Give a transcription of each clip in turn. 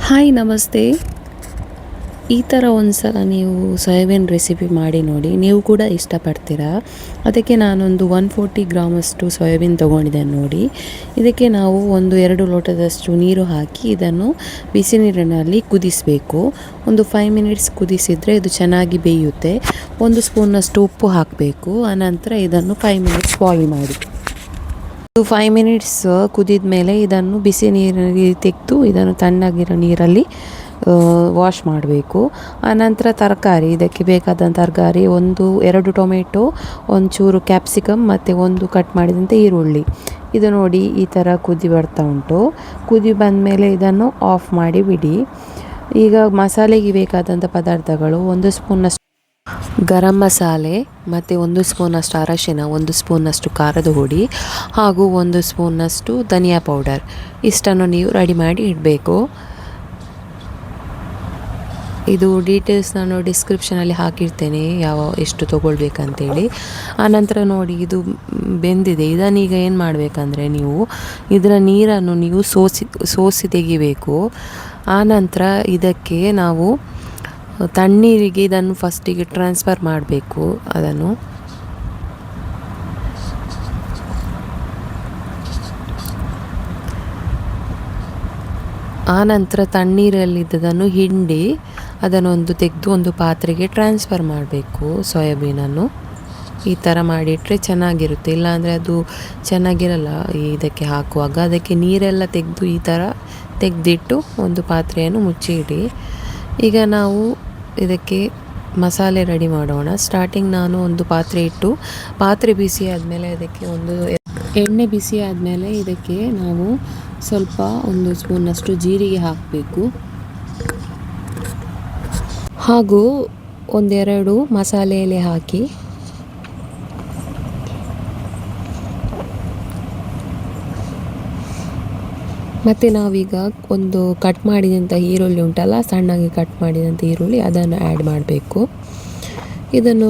Hi ನಮಸ್ತೆ. ಈ ಥರ ಒಂದು ಸಲ ನೀವು ಸೋಯಾಬೀನ್ ರೆಸಿಪಿ ಮಾಡಿ ನೋಡಿ, ನೀವು ಕೂಡ ಇಷ್ಟಪಡ್ತೀರಾ. ಅದಕ್ಕೆ ನಾನೊಂದು 140 ಗ್ರಾಮಷ್ಟು ಸೋಯಾಬೀನ್ ತೊಗೊಂಡಿದ್ದೇನೆ ನೋಡಿ. ಇದಕ್ಕೆ ನಾವು 1-2 ಲೋಟದಷ್ಟು ನೀರು ಹಾಕಿ ಇದನ್ನು ಬಿಸಿ ನೀರಿನಲ್ಲಿ ಕುದಿಸಬೇಕು. ಒಂದು 5 ಮಿನಿಟ್ಸ್ ಕುದಿಸಿದರೆ ಇದು ಚೆನ್ನಾಗಿ ಬೇಯುತ್ತೆ. 1 ಸ್ಪೂನಷ್ಟು ಉಪ್ಪು ಹಾಕಬೇಕು. ಆನಂತರ ಇದನ್ನು 5 ಮಿನಿಟ್ಸ್ ಬಾಯ್ಲ್ ಮಾಡಿ. 5 ಮಿನಿಟ್ಸ್ ಕುದಿದ ಮೇಲೆ ಇದನ್ನು ಬಿಸಿ ನೀರಲ್ಲಿ ತೆಗೆದು ಇದನ್ನು ತಣ್ಣಗಿರೋ ನೀರಲ್ಲಿ ವಾಶ್ ಮಾಡಬೇಕು. ಆನಂತರ ತರಕಾರಿ, ಇದಕ್ಕೆ ಬೇಕಾದಂಥ ತರಕಾರಿ 1-2 ಟೊಮೆಟೊ, ಒಂಚೂರು ಕ್ಯಾಪ್ಸಿಕಮ್ ಮತ್ತು 1 ಕಟ್ ಮಾಡಿದಂಥ ಈರುಳ್ಳಿ. ಇದು ನೋಡಿ ಈ ಥರ ಕುದಿ ಬರ್ತಾ ಉಂಟು. ಕುದಿ ಬಂದ ಮೇಲೆ ಇದನ್ನು ಆಫ್ ಮಾಡಿ ಬಿಡಿ. ಈಗ ಮಸಾಲೆಗೆ ಬೇಕಾದಂಥ ಪದಾರ್ಥಗಳು: 1 ಸ್ಪೂನಷ್ಟು ಗರಂ ಮಸಾಲೆ ಮತ್ತು 1 ಸ್ಪೂನಷ್ಟು ಅರಶಿನ, 1 ಸ್ಪೂನಷ್ಟು ಖಾರದ ಹುಡಿ ಹಾಗೂ 1 ಸ್ಪೂನಷ್ಟು ಧನಿಯಾ ಪೌಡರ್. ಇಷ್ಟನ್ನು ನೀವು ರೆಡಿ ಮಾಡಿ ಇಡಬೇಕು. ಇದು ಡೀಟೇಲ್ಸ್ ನಾನು ಡಿಸ್ಕ್ರಿಪ್ಷನಲ್ಲಿ ಹಾಕಿರ್ತೇನೆ, ಎಷ್ಟು ತೊಗೊಳ್ಬೇಕಂತೇಳಿ. ಆನಂತರ ನೋಡಿ ಇದು ಬೆಂದಿದೆ. ಇದನ್ನೀಗ ಏನು ಮಾಡಬೇಕಂದ್ರೆ ನೀವು ಇದರ ನೀರನ್ನು ನೀವು ಸೋಸಿ ತೆಗಿಬೇಕು. ಆನಂತರ ಇದಕ್ಕೆ ನಾವು ತಣ್ಣೀರಿಗೆ ಇದನ್ನು ಫಸ್ಟಿಗೆ ಟ್ರಾನ್ಸ್ಫರ್ ಮಾಡಬೇಕು. ಅದನ್ನು ಆನಂತರ ತಣ್ಣೀರಲ್ಲಿದ್ದದನ್ನು ಹಿಂಡಿ ಅದನ್ನೊಂದು ತೆಗೆದು ಒಂದು ಪಾತ್ರೆಗೆ ಟ್ರಾನ್ಸ್ಫರ್ ಮಾಡಬೇಕು. ಸೋಯಾಬೀನನ್ನು ಈ ಥರ ಮಾಡಿಟ್ರೆ ಚೆನ್ನಾಗಿರುತ್ತೆ, ಇಲ್ಲಾಂದರೆ ಅದು ಚೆನ್ನಾಗಿರಲ್ಲ. ಇದಕ್ಕೆ ಹಾಕುವಾಗ ಅದಕ್ಕೆ ನೀರೆಲ್ಲ ತೆಗೆದು ಈ ಥರ ತೆಗೆದಿಟ್ಟು ಒಂದು ಪಾತ್ರೆಯನ್ನು ಮುಚ್ಚಿ ಇಡಿ. ಈಗ ನಾವು ಇದಕ್ಕೆ ಮಸಾಲೆ ರೆಡಿ ಮಾಡೋಣ. ಸ್ಟಾರ್ಟಿಂಗ್ ನಾನು ಒಂದು ಪಾತ್ರೆ ಇಟ್ಟು, ಪಾತ್ರೆ ಬಿಸಿ ಆದಮೇಲೆ ಅದಕ್ಕೆ ಎಣ್ಣೆ ಬಿಸಿ ಆದಮೇಲೆ ಇದಕ್ಕೆ ನಾವು ಸ್ವಲ್ಪ 1 ಸ್ಪೂನಷ್ಟು ಜೀರಿಗೆ ಹಾಕಬೇಕು ಹಾಗೂ 1-2 ಮಸಾಲೆ ಎಲೆ ಹಾಕಿ ಮತ್ತು ನಾವೀಗ ಒಂದು ಕಟ್ ಮಾಡಿದಂಥ ಈರುಳ್ಳಿ ಉಂಟಲ್ಲ, ಸಣ್ಣಗೆ ಕಟ್ ಮಾಡಿದಂಥ ಈರುಳ್ಳಿ, ಅದನ್ನು ಆ್ಯಡ್ ಮಾಡಬೇಕು. ಇದನ್ನು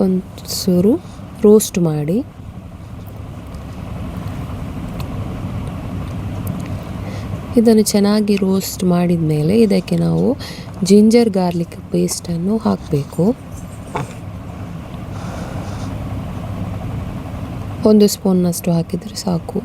ಒಂಚೂರು ರೋಸ್ಟ್ ಮಾಡಿ ಇದನ್ನು ಚೆನ್ನಾಗಿ ರೋಸ್ಟ್ ಮಾಡಿದ ಮೇಲೆ ಇದಕ್ಕೆ ನಾವು ಜಿಂಜರ್ ಗಾರ್ಲಿಕ್ ಪೇಸ್ಟನ್ನು ಹಾಕಬೇಕು. 1 ಸ್ಪೂನ್ನಷ್ಟು ಹಾಕಿದರೆ ಸಾಕು.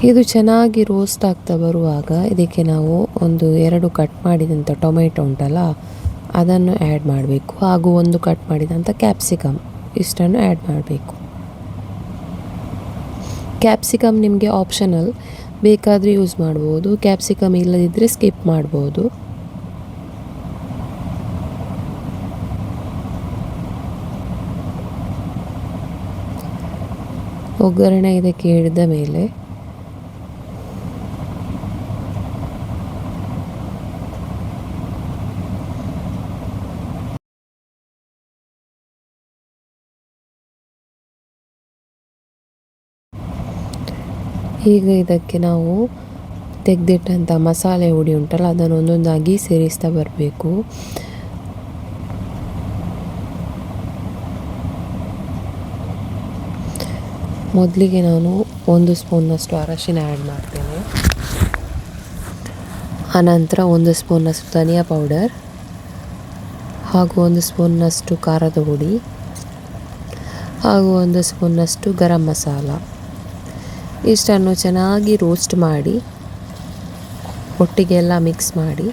ಇದು ಚೆನ್ನಾಗಿ ರೋಸ್ಟ್ ಆಗ್ತಾ ಬರುವಾಗ ಇದಕ್ಕೆ ನಾವು 1-2 ಕಟ್ ಮಾಡಿದಂಥ ಟೊಮೆಟೊ ಉಂಟಲ್ಲ, ಅದನ್ನು ಆ್ಯಡ್ ಮಾಡಬೇಕು ಹಾಗೂ 1 ಕಟ್ ಮಾಡಿದಂಥ ಕ್ಯಾಪ್ಸಿಕಮ್, ಇಷ್ಟನ್ನು ಆ್ಯಡ್ ಮಾಡಬೇಕು. ಕ್ಯಾಪ್ಸಿಕಮ್ ನಿಮಗೆ ಆಪ್ಷನಲ್, ಬೇಕಾದರೆ ಯೂಸ್ ಮಾಡ್ಬೋದು. ಕ್ಯಾಪ್ಸಿಕಮ್ ಇಲ್ಲದಿದ್ದರೆ ಸ್ಕಿಪ್ ಮಾಡ್ಬೋದು. ಒಗ್ಗರಣೆ ಇದಕ್ಕೆ ಹಿಡಿದ ಮೇಲೆ ಈಗ ಇದಕ್ಕೆ ನಾವು ತೆಗೆದಿಟ್ಟಂಥ ಮಸಾಲೆ ಹುಡಿ ಉಂಟಲ್ಲ, ಅದನ್ನು ಒಂದೊಂದಾಗಿ ಸೇರಿಸ್ತಾ ಬರಬೇಕು. ಮೊದಲಿಗೆ ನಾನು 1 ಸ್ಪೂನಷ್ಟು ಅರಶಿನ ಆ್ಯಡ್ ಮಾಡ್ತೇನೆ. ಆನಂತರ 1 ಸ್ಪೂನಷ್ಟು ಧನಿಯಾ ಪೌಡರ್ ಹಾಗೂ 1 ಸ್ಪೂನಷ್ಟು ಖಾರದ ಹುಡಿ ಹಾಗೂ 1 ಸ್ಪೂನಷ್ಟು ಗರಂ ಮಸಾಲ. ಇಷ್ಟನ್ನು ಚೆನ್ನಾಗಿ ರೋಸ್ಟ್ ಮಾಡಿ ಒಟ್ಟಿಗೆ ಎಲ್ಲ ಮಿಕ್ಸ್ ಮಾಡಿ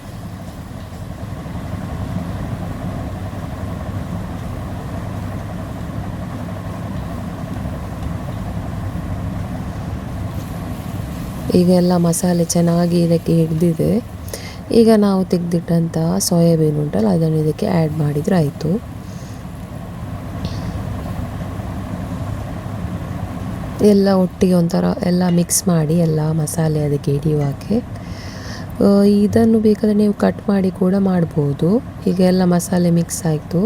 ಈಗ ಎಲ್ಲ ಮಸಾಲೆ ಚೆನ್ನಾಗಿ ಇದಕ್ಕೆ ಹಿಡಿದಿದೆ. ಈಗ ನಾವು ತೆಗೆದಿಟ್ಟಂಥ ಸೋಯಾಬೀನ್ ಉಂಟಲ್ಲ, ಅದನ್ನು ಇದಕ್ಕೆ ಆ್ಯಡ್ ಮಾಡಿದರೆ ಆಯಿತು. ಎಲ್ಲ ಒಟ್ಟಿಗೆ ಒಂಥರ ಎಲ್ಲ ಮಿಕ್ಸ್ ಮಾಡಿ ಎಲ್ಲ ಮಸಾಲೆ ಅದಕ್ಕೆ ಹಿಡಿಯುವಾಗೆ. ಇದನ್ನು ಬೇಕಾದರೆ ನೀವು ಕಟ್ ಮಾಡಿ ಕೂಡ ಮಾಡ್ಬೋದು. ಈಗ ಎಲ್ಲ ಮಸಾಲೆ ಮಿಕ್ಸ್ ಆಯಿತು.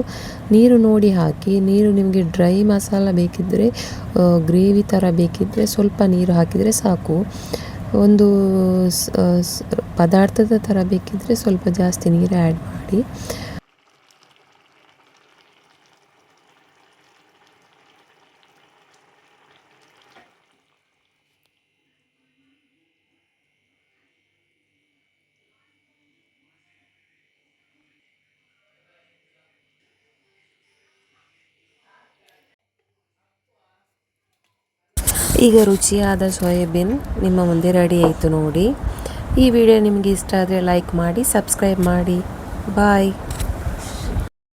ನೀರು ನೋಡಿ ಹಾಕಿ. ನೀರು ನಿಮಗೆ ಡ್ರೈ ಮಸಾಲ ಬೇಕಿದ್ದರೆ, ಗ್ರೇವಿ ಥರ ಬೇಕಿದ್ದರೆ ಸ್ವಲ್ಪ ನೀರು ಹಾಕಿದರೆ ಸಾಕು. ಒಂದು ಪದಾರ್ಥದ ಥರ ಬೇಕಿದ್ದರೆ ಸ್ವಲ್ಪ ಜಾಸ್ತಿ ನೀರು ಆ್ಯಡ್ ಮಾಡಿ. ಈಗ ರುಚಿಯಾದ ಸೋಯಾಬೀನ್ ನಿಮ್ಮ ಮುಂದೆ ರೆಡಿ ಆಯಿತು ನೋಡಿ. ಈ ವಿಡಿಯೋ ನಿಮಗೆ ಇಷ್ಟ ಆದರೆ ಲೈಕ್ ಮಾಡಿ, ಸಬ್ಸ್ಕ್ರೈಬ್ ಮಾಡಿ. ಬಾಯ್.